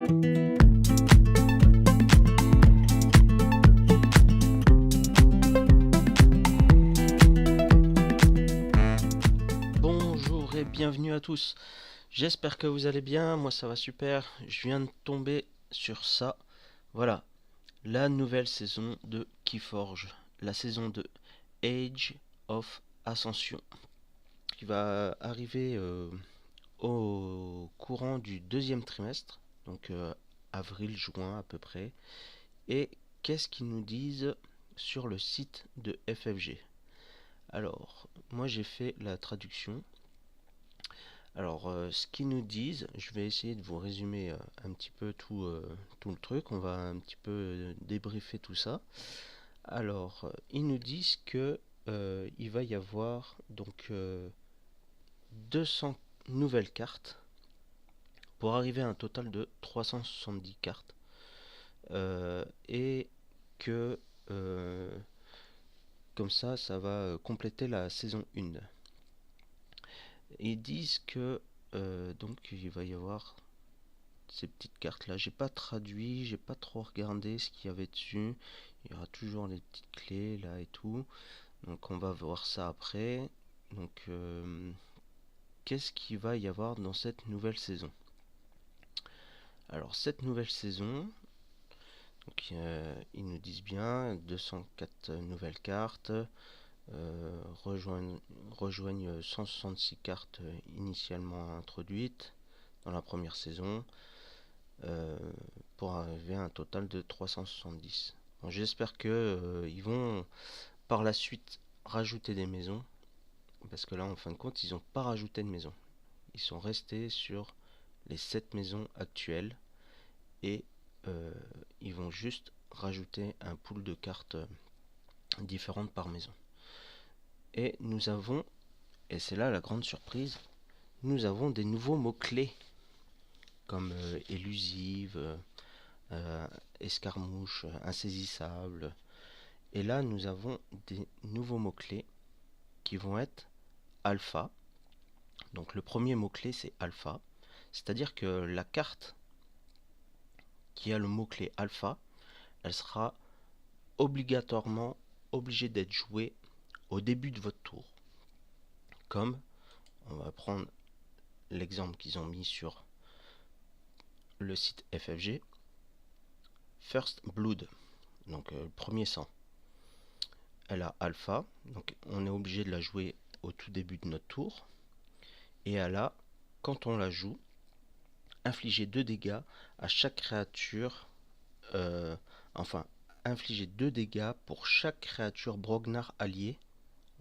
Bonjour et bienvenue à tous. J'espère que vous allez bien, moi ça va super. Je viens de tomber sur ça. Voilà, la nouvelle saison de Keyforge, la saison de Age of Ascension, qui va arriver au courant du deuxième trimestre, donc avril-juin à peu près. Et qu'est-ce qu'ils nous disent sur le site de FFG? Alors, moi j'ai fait la traduction. Alors, ce qu'ils nous disent, je vais essayer de vous résumer un petit peu tout le truc. On va un petit peu débriefer tout ça. Alors, ils nous disent que il va y avoir donc 200 nouvelles cartes pour arriver à un total de 370 cartes. Et que comme ça va compléter la saison 1. Ils disent que donc il va y avoir ces petites cartes là. J'ai pas traduit, j'ai pas trop regardé ce qu'il y avait dessus. Il y aura toujours les petites clés là et tout. Donc on va voir ça après. Donc qu'est-ce qu'il va y avoir dans cette nouvelle saison? Alors cette nouvelle saison, donc, ils nous disent bien 204 nouvelles cartes. Rejoignent 166 cartes initialement introduites dans la première saison pour arriver à un total de 370. Bon, j'espère que ils vont par la suite rajouter des maisons, parce que là en fin de compte ils n'ont pas rajouté de maisons. Ils sont restés sur les 7 maisons actuelles et ils vont juste rajouter un pool de cartes différentes par maison. Et nous avons, et c'est là la grande surprise, nous avons des nouveaux mots-clés comme élusive, escarmouche, insaisissable. Et là nous avons des nouveaux mots-clés qui vont être alpha. Donc le premier mot-clé c'est alpha, c'est-à-dire que la carte qui a le mot-clé alpha, elle sera obligatoirement obligée d'être jouée au début de votre tour. Comme, on va prendre l'exemple qu'ils ont mis sur le site FFG, First Blood, donc premier sang. Elle a alpha, donc on est obligé de la jouer au tout début de notre tour. Et elle a, quand on la joue, infliger 2 dégâts à chaque créature, infliger 2 dégâts pour chaque créature Brognar alliée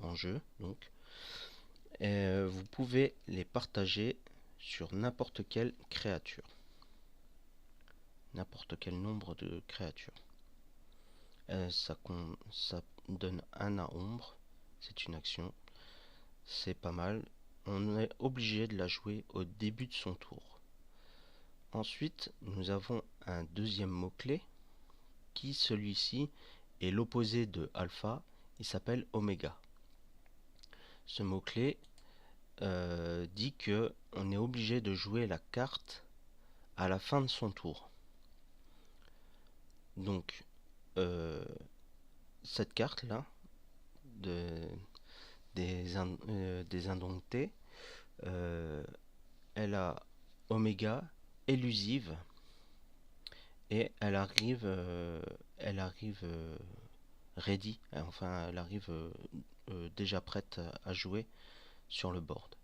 en jeu. Donc, vous pouvez les partager sur n'importe quelle créature, n'importe quel nombre de créatures. Ça donne 1 à ombre, c'est une action, c'est pas mal. On est obligé de la jouer au début de son tour. Ensuite, nous avons un deuxième mot-clé qui, celui-ci, est l'opposé de alpha, il s'appelle oméga. Ce mot-clé dit que on est obligé de jouer la carte à la fin de son tour. Donc, cette carte-là, des indomptés, elle a oméga, élusive, et elle arrive ready, enfin elle arrive déjà prête à jouer sur le board.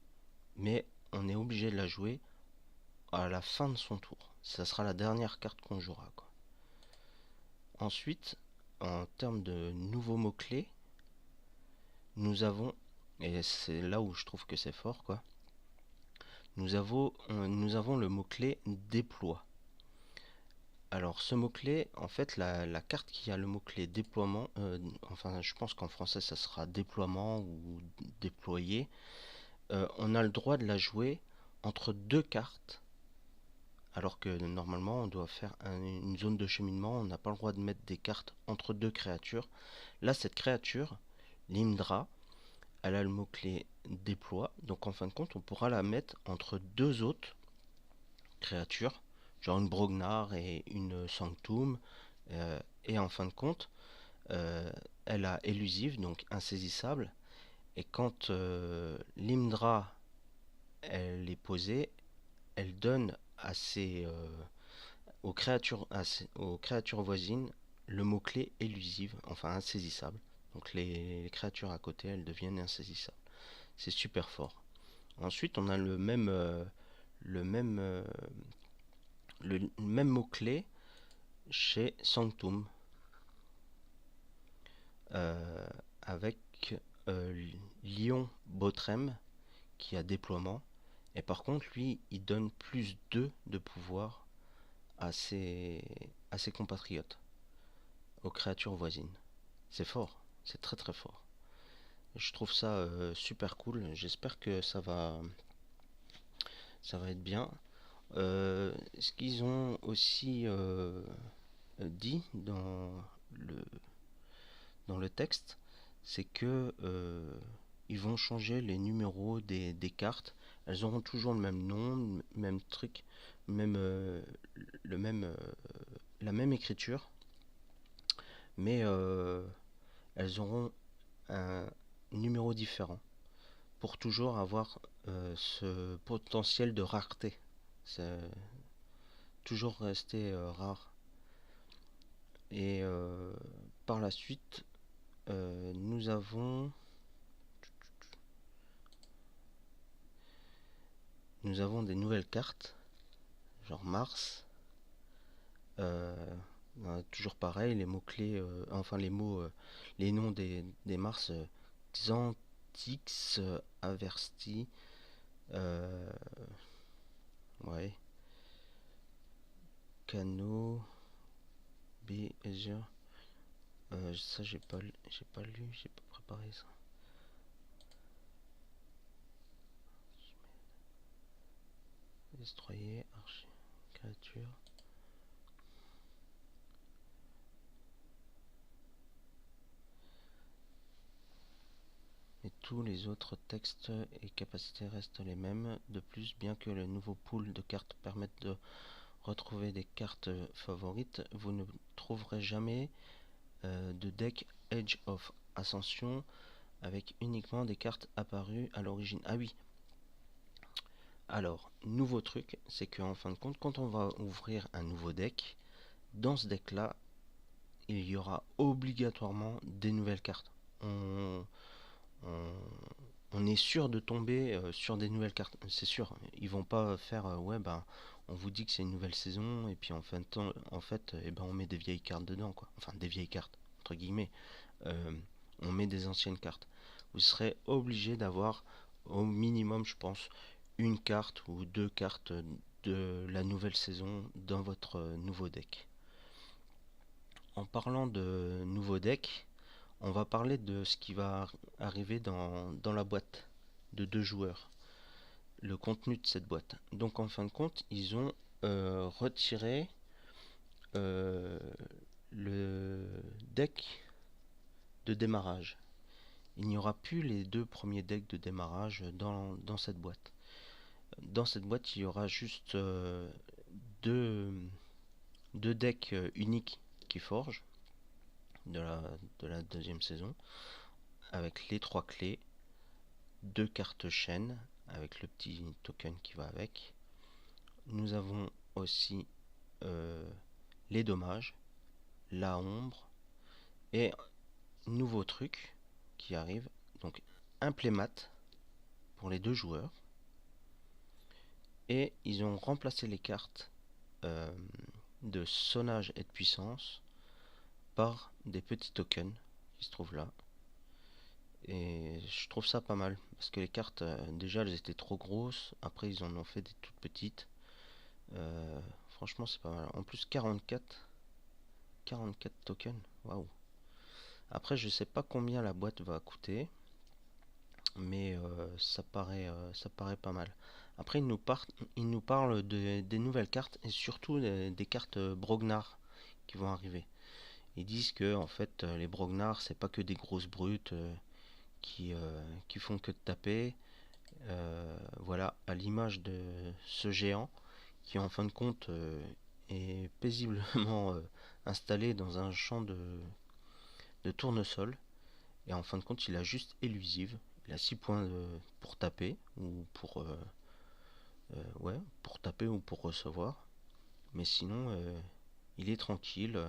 Mais on est obligé de la jouer à la fin de son tour. Ça sera la dernière carte qu'on jouera, quoi. Ensuite, en termes de nouveaux mots-clés, nous avons, et c'est là où je trouve que c'est fort, quoi, nous avons le mot-clé déploie. Alors ce mot-clé, en fait, la carte qui a le mot-clé déploiement, enfin je pense qu'en français ça sera déploiement ou déployer, on a le droit de la jouer entre 2 cartes, alors que normalement on doit faire une zone de cheminement, on n'a pas le droit de mettre des cartes entre 2 créatures. Là cette créature, l'Imdra, elle a le mot-clé déploie, donc en fin de compte on pourra la mettre entre 2 autres créatures genre une Brognar et une Sanctum. Et en fin de compte, euh, elle a élusive, donc insaisissable. Et quand l'Imdra elle est posée, elle donne aux créatures voisines le mot-clé élusive, enfin insaisissable. Donc les créatures à côté, elles deviennent insaisissables. C'est super fort. Ensuite, on a le même, euh, le même mot-clé chez Sanctum, euh, avec Lion Botrem qui a déploiement. Et par contre, lui, il donne plus 2 de pouvoir à ses compatriotes, aux créatures voisines. C'est fort, c'est très très fort. Je trouve ça super cool. J'espère que ça va être bien. Ce qu'ils ont aussi dit le, dans le texte, c'est que ils vont changer les numéros des cartes. Elles auront toujours le même nom, le même truc, même, le même, la même écriture, mais elles auront un numéro différent pour toujours avoir ce potentiel de rareté. C'est toujours rester rare. Et par la suite, nous avons des nouvelles cartes, genre Mars. Euh, Toujours pareil, les mots-clés, enfin les mots, les noms des Mars, Xantix, Aversti, euh, ouais, Cano, B, Azure. Ça j'ai pas lu, j'ai pas préparé ça. Destroyer, archer, créature. Et tous les autres textes et capacités restent les mêmes. De plus, bien que le nouveau pool de cartes permette de retrouver des cartes favorites, vous ne trouverez jamais de deck Edge of Ascension avec uniquement des cartes apparues à l'origine. Ah oui, alors, nouveau truc, c'est qu'en fin de compte, quand on va ouvrir un nouveau deck, dans ce deck là, il y aura obligatoirement des nouvelles cartes. On, on est sûr de tomber sur des nouvelles cartes, c'est sûr. Ils vont pas faire ouais ben on vous dit que c'est une nouvelle saison et puis en fait eh ben on met des vieilles cartes dedans quoi. Enfin des vieilles cartes entre guillemets. Euh, on met des anciennes cartes. Vous serez obligé d'avoir au minimum, je pense, une carte ou deux cartes de la nouvelle saison dans votre nouveau deck. En parlant de nouveau deck, on va parler de ce qui va arriver dans la boîte de 2 joueurs, le contenu de cette boîte. Donc en fin de compte, ils ont retiré euh, le deck de démarrage. Il n'y aura plus les 2 premiers decks de démarrage dans cette boîte. Dans cette boîte, il y aura juste deux, deux decks uniques qui forgent de de la deuxième saison, avec les 3 clés, 2 cartes chaînes avec le petit token qui va avec. Nous avons aussi euh, les dommages, la ombre et nouveau truc qui arrive, donc un playmat pour les 2 joueurs. Et ils ont remplacé les cartes euh, de sonnage et de puissance par des petits tokens qui se trouvent là. Et je trouve ça pas mal parce que les cartes, déjà elles étaient trop grosses, après ils en ont fait des toutes petites. Franchement, c'est pas mal. En plus, 44 tokens, waouh. Après, je sais pas combien la boîte va coûter, mais ça paraît pas mal. Après, ils nous parlent des nouvelles cartes et surtout des cartes Brognar qui vont arriver. Ils disent que en fait, les Brognar, c'est pas que des grosses brutes qui font que de taper. Voilà, à l'image de ce géant qui en fin de compte est paisiblement installé dans un champ de tournesol. Et en fin de compte, il a juste élusive. Il a 6 points pour taper ou ouais, pour taper ou pour recevoir. Mais sinon, il est tranquille.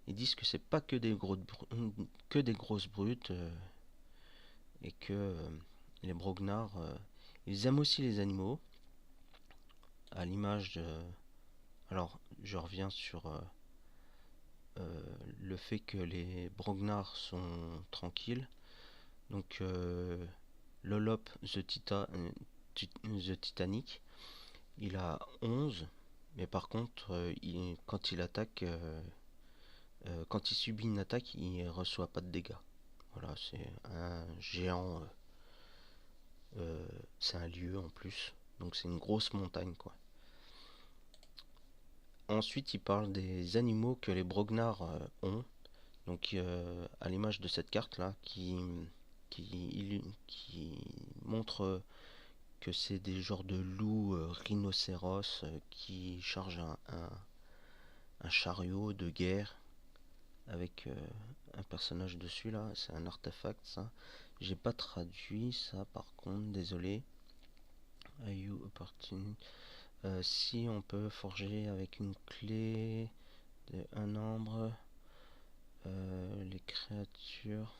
Ils disent que c'est pas que que des grosses brutes et que les brognards, ils aiment aussi les animaux, à l'image de. Alors, je reviens sur le fait que les brognards sont tranquilles. Donc, Lolop The Titanic, il a 11, mais par contre, quand il attaque, quand il subit une attaque, il reçoit pas de dégâts. Voilà, c'est un géant, c'est un lieu en plus, donc c'est une grosse montagne quoi. Ensuite, il parle des animaux que les brognards ont, donc à l'image de cette carte là, qui montre que c'est des genres de loups rhinocéros qui chargent un chariot de guerre avec un personnage dessus là, c'est un artefact ça. J'ai pas traduit ça par contre, désolé. Si on peut forger avec une clé de un ambre les créatures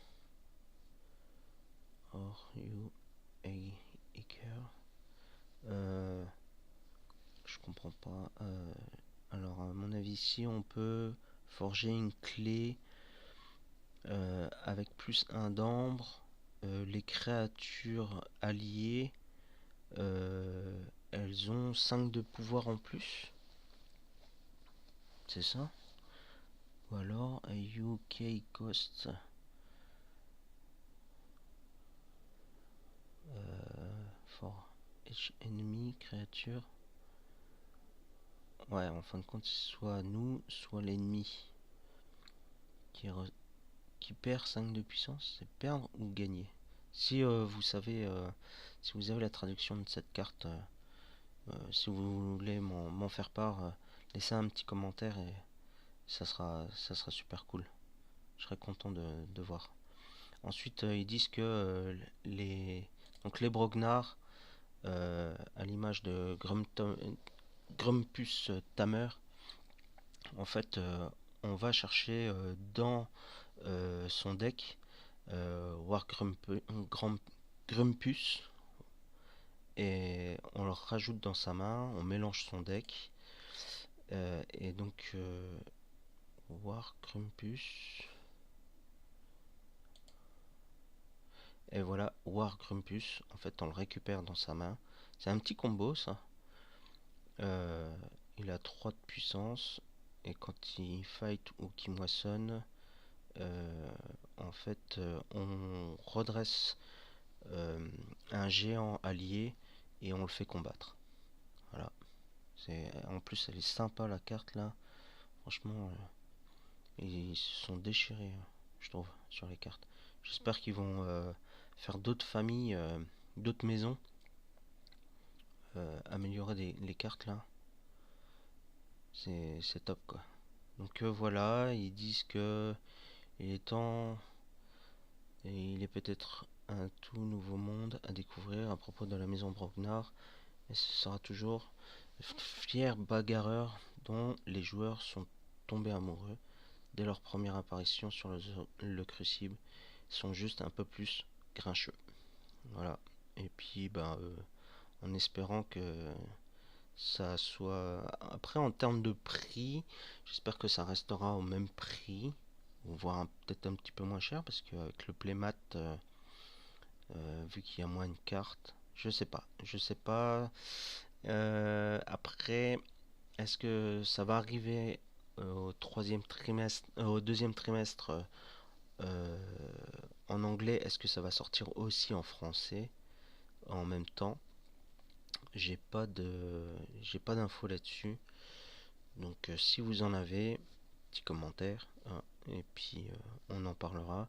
or you Aker. Je comprends pas. Alors à mon avis, si on peut forger une clé avec plus un d'ambre, les créatures alliées, elles ont 5 de pouvoir en plus. C'est ça? Ou alors UK cost for each enemy créature. Ouais, en fin de compte, soit nous, soit l'ennemi qui perd 5 de puissance. C'est perdre ou gagner. Si vous savez, si vous avez la traduction de cette carte, si vous voulez m'en faire part, laissez un petit commentaire et ça sera super cool. Je serais content de voir. Ensuite, ils disent que donc les brognards, à l'image de Grumpus Tamer, en fait, on va chercher dans son deck War Grumpus et on le rajoute dans sa main, on mélange son deck et donc War Grumpus. Et voilà, War Grumpus, en fait on le récupère dans sa main. C'est un petit combo ça. Il a 3 de puissance. Et quand il fight ou qu'il moissonne, en fait on redresse un géant allié et on le fait combattre. Voilà. En plus elle est sympa la carte là. Franchement, ils se sont déchirés, je trouve, sur les cartes. J'espère qu'ils vont faire d'autres familles, d'autres maisons, améliorer les cartes là. C'est top quoi. Donc voilà, ils disent que il est temps et il est peut-être un tout nouveau monde à découvrir à propos de la maison Brognard. Et ce sera toujours fier bagarreur dont les joueurs sont tombés amoureux dès leur première apparition sur le crucible. Ils sont juste un peu plus grincheux. Voilà. Et puis en espérant que ça soit. Après en termes de prix, j'espère que ça restera au même prix. Voire peut-être un petit peu moins cher parce qu'avec le playmat, vu qu'il y a moins de cartes, je sais pas. Je sais pas. Après, est-ce que ça va arriver au troisième trimestre, au deuxième trimestre euh, en anglais? Est-ce que ça va sortir aussi en français en même temps? J'ai pas de, j'ai pas d'infos là-dessus. Donc si vous en avez, petit commentaire, hein, et puis on en parlera.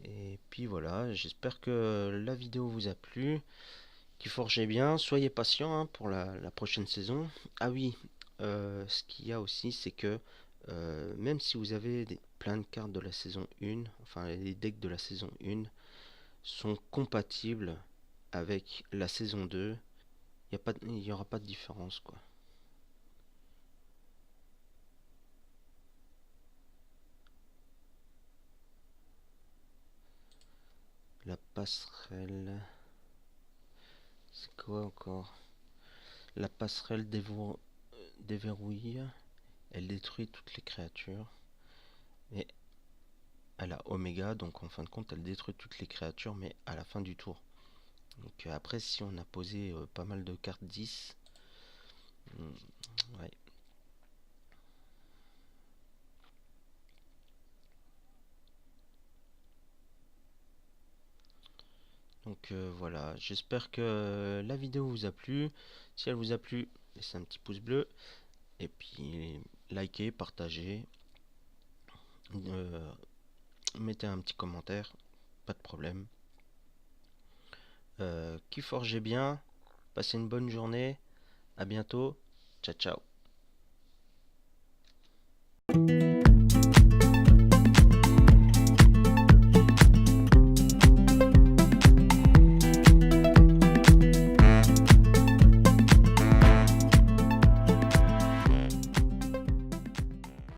Et puis voilà, j'espère que la vidéo vous a plu. qui forgez bien, soyez patient hein, pour la prochaine saison. Ah oui, ce qu'il y a aussi, c'est que même si vous avez plein de cartes de la saison 1, enfin les decks de la saison 1 sont compatibles avec la saison 2, il n'y aura pas de différence quoi. La passerelle, c'est quoi encore? La passerelle déverrouille, elle détruit toutes les créatures. Et elle a Oméga, donc en fin de compte, elle détruit toutes les créatures, mais à la fin du tour. Donc après, si on a posé pas mal de cartes 10, ouais. Donc voilà, j'espère que la vidéo vous a plu. Si elle vous a plu, laissez un petit pouce bleu. Et puis likez, partagez. euh, Mettez un petit commentaire, pas de problème. Qui forgez bien, passez une bonne journée, à bientôt, ciao ciao.